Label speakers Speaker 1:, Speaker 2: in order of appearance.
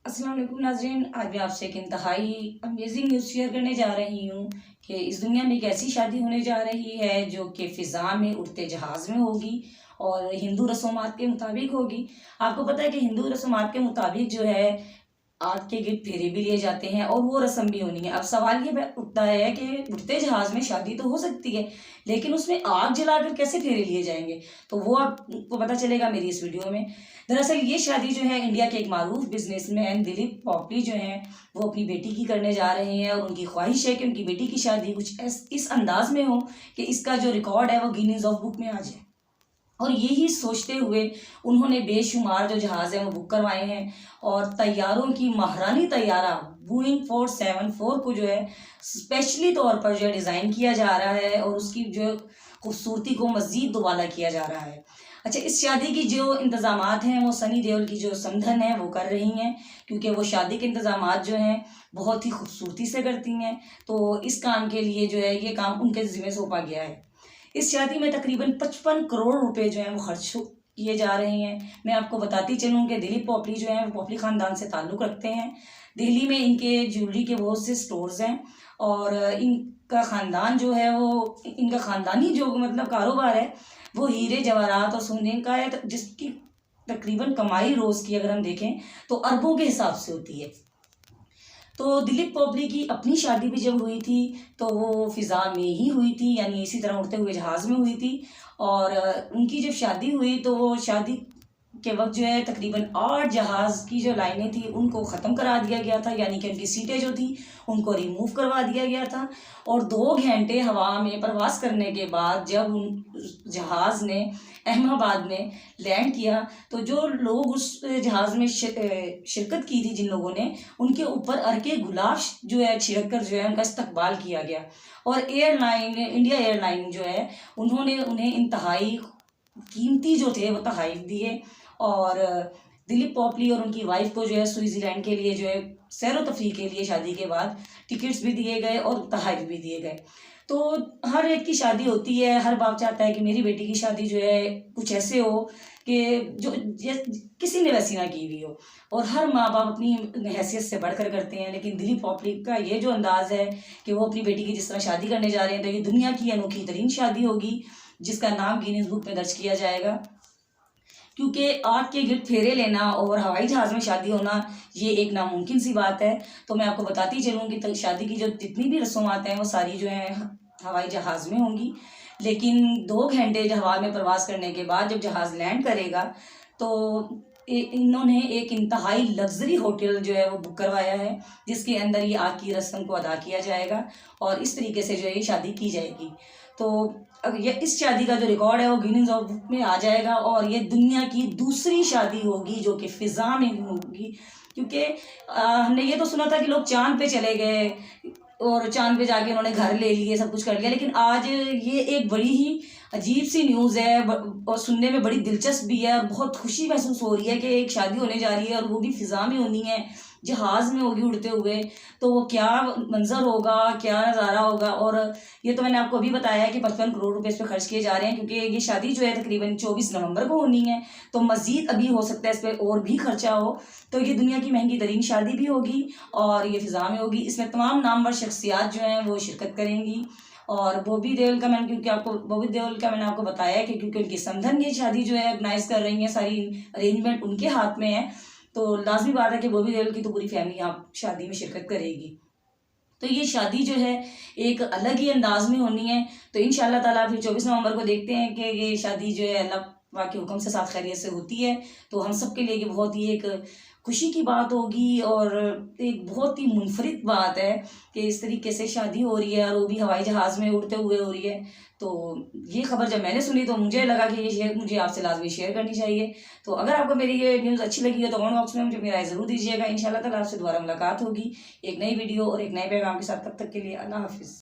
Speaker 1: अस्सलाम वालेकुम नाज़रीन, आज मैं आपसे एक इंतहाई अमेजिंग न्यूज़ शेयर करने जा रही हूँ कि इस दुनिया में एक ऐसी शादी होने जा रही है जो कि फ़िज़ा में उड़ते जहाज़ में होगी और हिंदू रस्मात के मुताबिक होगी। आपको पता है कि हिंदू रस्मात के मुताबिक जो है आग के गिर्द फेरे भी लिए जाते हैं और वो रस्म भी होनी है। अब सवाल ये उठता है कि उड़ते जहाज़ में शादी तो हो सकती है, लेकिन उसमें आग जलाकर कैसे फेरे लिए जाएंगे? तो वो आपको पता चलेगा मेरी इस वीडियो में। दरअसल ये शादी जो है इंडिया के एक मारूफ बिजनेसमैन दिलीप पॉपली जो हैं वो अपनी बेटी की करने जा रहे हैं और उनकी ख्वाहिश है कि उनकी बेटी की शादी कुछ इस अंदाज में हो कि इसका जो रिकॉर्ड है वो गिनीज ऑफ बुक में आ जाए। और यही सोचते हुए उन्होंने बेशुमार जो जहाज़ हैं वो बुक करवाए हैं और तैयारों की महारानी तैयारा बोइंग 474 को जो है स्पेशली तौर पर जो है डिज़ाइन किया जा रहा है और उसकी जो खूबसूरती को मज़ीद दुबाला किया जा रहा है। अच्छा, इस शादी की जो इंतज़ामात हैं वो सनी देओल की जो समधन है वो कर रही हैं, क्योंकि वो शादी के इंतज़ामात जो हैं बहुत ही खूबसूरती से करती हैं। तो इस काम के लिए जो है ये काम उनके ज़िम्मे सौंपा गया है। इस शादी में तकरीबन 55 करोड़ रुपए जो हैं वो खर्च किए जा रहे हैं। मैं आपको बताती चलूँ कि दिलीप पॉपली जो हैं वो पॉपली ख़ानदान से ताल्लुक़ रखते हैं। दिल्ली में इनके ज्वेलरी के बहुत से स्टोर्स हैं और इनका ख़ानदान जो है वो इनका ख़ानदानी जो मतलब कारोबार है वो हीरे जवाहरात और सोने का है, जिसकी तकरीबन कमाई रोज़ की अगर हम देखें तो अरबों के हिसाब से होती है। तो दिलीप पॉपली की अपनी शादी भी जब हुई थी तो वो फ़िज़ा में ही हुई थी, यानी इसी तरह उड़ते हुए जहाज़ में हुई थी। और उनकी जब शादी हुई तो वो शादी के वक्त जो है तकरीबन 8 जहाज़ की जो लाइनें थी उनको ख़त्म करा दिया गया था, यानी कि उनकी सीटें जो थी उनको रिमूव करवा दिया गया था। और 2 घंटे हवा में प्रवास करने के बाद जब उन जहाज़ ने अहमदाबाद में लैंड किया तो जो लोग उस जहाज़ में शिरकत की थी, जिन लोगों ने, उनके ऊपर अर्के गुलाब जो है छिड़क कर जो है उनका इस्तकबाल किया गया। और एयरलाइन इंडिया एयरलाइन जो है उन्होंने उन्हें इंतहाई कीमती जो थे वो तोहफ़े दिए और दिलीप पॉपली और उनकी वाइफ को जो है स्विट्ज़रलैंड के लिए जो है सैर व तफरीह के लिए शादी के बाद टिकट्स भी दिए गए और तोहफ़े भी दिए गए। तो हर एक की शादी होती है, हर बाप चाहता है कि मेरी बेटी की शादी जो है कुछ ऐसे हो कि जो किसी ने वैसी ना की हुई हो, और हर माँ बाप अपनी हैसियत से बढ़कर करते हैं। लेकिन दिलीप पॉपली का ये जो अंदाज़ है कि वो अपनी बेटी की जिस तरह शादी करने जा रहे हैं तो ये दुनिया की अनोखी तरीन शादी होगी जिसका नाम गिनीज बुक में दर्ज किया जाएगा। क्योंकि आग के गिर्द फेरे लेना और हवाई जहाज़ में शादी होना ये एक नामुमकिन सी बात है। तो मैं आपको बताती चलूँ कि शादी की जो जितनी भी रस्मात हैं वो सारी जो हैं हवाई जहाज़ में होंगी। लेकिन 2 घंटे हवा में प्रवास करने के बाद जब जहाज़ लैंड करेगा तो इन्होंने एक इंतहाई लग्जरी होटल जो है वो बुक करवाया है जिसके अंदर ये आग की रस्म को अदा किया जाएगा और इस तरीके से जो है ये शादी की जाएगी। तो ये इस शादी का जो रिकॉर्ड है वो गिनीज ऑफ बुक में आ जाएगा और ये दुनिया की दूसरी शादी होगी जो कि फ़िज़ा में होगी। क्योंकि हमने ये तो सुना था कि लोग चाँद पे चले गए और चाँद पे जाके उन्होंने घर ले लिए, सब कुछ कर लिया, लेकिन आज ये एक बड़ी ही अजीब सी न्यूज़ है और सुनने में बड़ी दिलचस्प भी है और बहुत खुशी महसूस हो रही है कि एक शादी होने जा रही है और वो भी फ़िज़ा में होनी है, जहाज़ में होगी उड़ते हुए। तो वो क्या मंज़र होगा, क्या नज़ारा होगा। और ये तो मैंने आपको अभी बताया है कि 55 करोड़ रुपए इस पर खर्च किए जा रहे हैं, क्योंकि ये शादी जो है तकरीबन 24 नवंबर को होनी है। तो मज़ीद अभी हो सकता है इस पर और भी खर्चा हो। तो ये दुनिया की महंगी तरीन शादी भी होगी और ये फ़िज़ा में होगी। इसमें तमाम नामवर शख्सियात जो हैं वो शिरकत करेंगी। और बॉबी देओल का मैंने आपको बताया है कि क्योंकि उनकी समधन ये शादी जो है ऑर्गेनाइज कर रही हैं, सारी अरेंजमेंट उनके हाथ में है, तो लाजमी बात है कि बॉबी देओल की तो पूरी फैमिली यहाँ शादी में शिरकत करेगी। तो ये शादी जो है एक अलग ही अंदाज में होनी है। तो इंशाअल्लाह ताला फिर 24 नवंबर को देखते हैं कि ये शादी जो है अल्लाह पाक के हुक्म से साथ खैरियत से होती है। तो हम सब के लिए ये बहुत ही एक खुशी की बात होगी और एक बहुत ही मुनफरिद बात है कि इस तरीके से शादी हो रही है और वो भी हवाई जहाज़ में उड़ते हुए हो रही है। तो ये खबर जब मैंने सुनी तो मुझे लगा कि ये मुझे आपसे लाजमी शेयर करनी चाहिए। तो अगर आपको मेरी ये न्यूज़ अच्छी लगी है तो कमेंट बॉक्स में मुझे मेरी राय ज़रूर दीजिएगा। इंशाअल्लाह ताला आपसे दोबारा मुलाकात होगी एक नई वीडियो और एक नए पैगाम के साथ। तब तक के लिए अल्लाह हाफ़िज़।